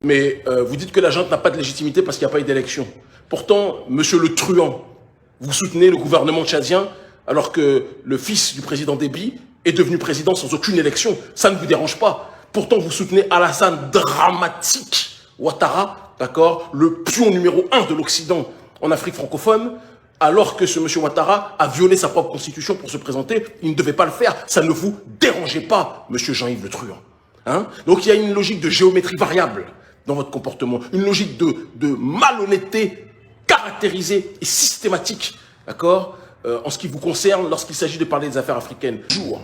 Mais vous dites que la junte n'a pas de légitimité parce qu'il n'y a pas eu d'élection. Pourtant, monsieur le truand, vous soutenez le gouvernement tchadien alors que le fils du président Déby est devenu président sans aucune élection. Ça ne vous dérange pas. Pourtant, vous soutenez Alassane Dramatique Ouattara, d'accord, le pion numéro 1 de l'Occident en Afrique francophone, alors que ce monsieur Ouattara a violé sa propre constitution pour se présenter. Il ne devait pas le faire. Ça ne vous dérangeait pas, monsieur Jean-Yves Le Truand. Hein? Donc il y a une logique de géométrie variable dans votre comportement, une logique de malhonnêteté caractérisée et systématique, d'accord, en ce qui vous concerne lorsqu'il s'agit de parler des affaires africaines. Jour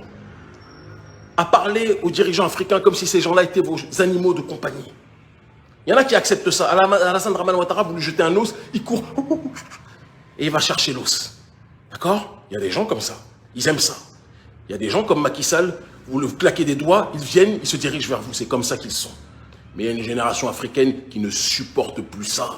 à parler aux dirigeants africains comme si ces gens-là étaient vos animaux de compagnie. Il y en a qui acceptent ça. Alassane Dramane Ouattara, vous lui jetez un os, il court et il va chercher l'os. D'accord? Il y a des gens comme ça, ils aiment ça. Il y a des gens comme Macky Sall, vous le claquez des doigts, ils viennent, ils se dirigent vers vous. C'est comme ça qu'ils sont. Mais il y a une génération africaine qui ne supporte plus ça.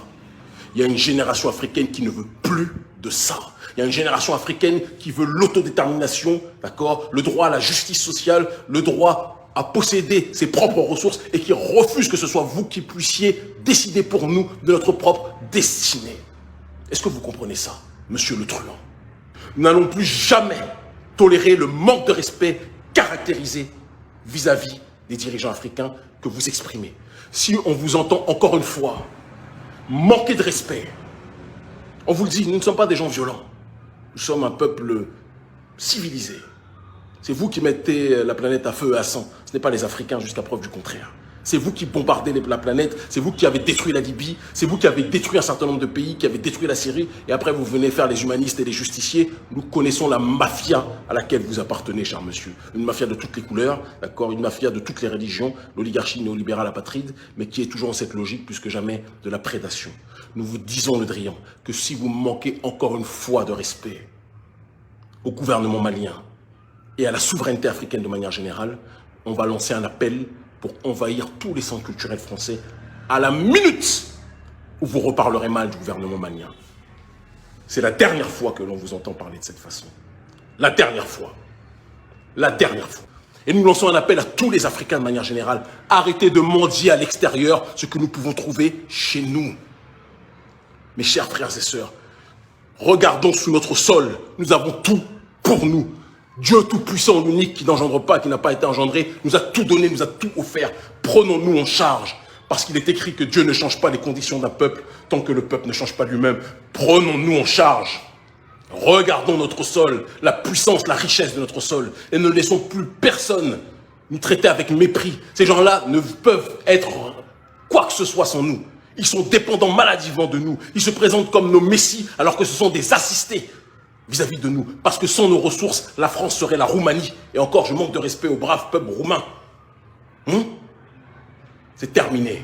Il y a une génération africaine qui ne veut plus de ça. Il y a une génération africaine qui veut l'autodétermination, d'accord, le droit à la justice sociale, le droit à posséder ses propres ressources et qui refuse que ce soit vous qui puissiez décider pour nous de notre propre destinée. Est-ce que vous comprenez ça, monsieur le truand? Nous n'allons plus jamais tolérer le manque de respect caractérisé vis-à-vis des dirigeants africains que vous exprimez. Si on vous entend encore une fois manquer de respect, on vous le dit, nous ne sommes pas des gens violents. Nous sommes un peuple civilisé. C'est vous qui mettez la planète à feu et à sang. Ce n'est pas les Africains jusqu'à preuve du contraire. C'est vous qui bombardez la planète, c'est vous qui avez détruit la Libye, c'est vous qui avez détruit un certain nombre de pays, qui avez détruit la Syrie, et après vous venez faire les humanistes et les justiciers. Nous connaissons la mafia à laquelle vous appartenez, cher monsieur. Une mafia de toutes les couleurs, d'accord, une mafia de toutes les religions, l'oligarchie néolibérale apatride, mais qui est toujours en cette logique plus que jamais de la prédation. Nous vous disons, Le Drian, que si vous manquez encore une fois de respect au gouvernement malien et à la souveraineté africaine de manière générale, on va lancer un appel pour envahir tous les centres culturels français à la minute où vous reparlerez mal du gouvernement malien. C'est la dernière fois que l'on vous entend parler de cette façon. La dernière fois. La dernière fois. Et nous lançons un appel à tous les Africains de manière générale. Arrêtez de mendier à l'extérieur ce que nous pouvons trouver chez nous. Mes chers frères et sœurs, regardons sous notre sol. Nous avons tout pour nous. Dieu tout-puissant, l'unique, qui n'engendre pas, qui n'a pas été engendré, nous a tout donné, nous a tout offert. Prenons-nous en charge, parce qu'il est écrit que Dieu ne change pas les conditions d'un peuple tant que le peuple ne change pas lui-même. Prenons-nous en charge. Regardons notre sol, la puissance, la richesse de notre sol, et ne laissons plus personne nous traiter avec mépris. Ces gens-là ne peuvent être quoi que ce soit sans nous. Ils sont dépendants maladivement de nous. Ils se présentent comme nos messies, alors que ce sont des assistés vis-à-vis de nous. Parce que sans nos ressources, la France serait la Roumanie. Et encore, je manque de respect au brave peuple roumain. C'est terminé,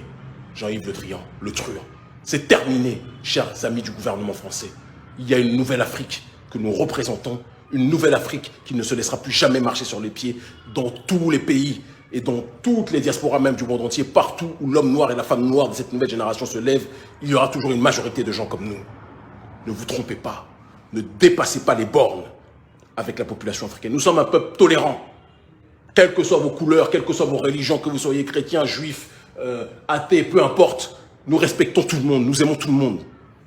Jean-Yves Le Drian, le truand. C'est terminé, chers amis du gouvernement français. Il y a une nouvelle Afrique que nous représentons, une nouvelle Afrique qui ne se laissera plus jamais marcher sur les pieds dans tous les pays et dans toutes les diasporas même du monde entier, partout où l'homme noir et la femme noire de cette nouvelle génération se lèvent, il y aura toujours une majorité de gens comme nous. Ne vous trompez pas. Ne dépassez pas les bornes avec la population africaine. Nous sommes un peuple tolérant. Quelles que soient vos couleurs, quelles que soient vos religions, que vous soyez chrétien, juif, athée, peu importe. Nous respectons tout le monde, nous aimons tout le monde.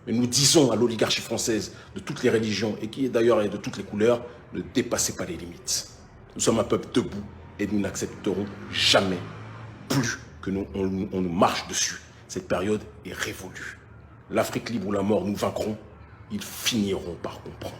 Mais nous disons à l'oligarchie française de toutes les religions, et qui d'ailleurs est de toutes les couleurs, ne dépassez pas les limites. Nous sommes un peuple debout et nous n'accepterons jamais plus que on nous marche dessus. Cette période est révolue. L'Afrique libre ou la mort, nous vaincrons. Ils finiront par comprendre.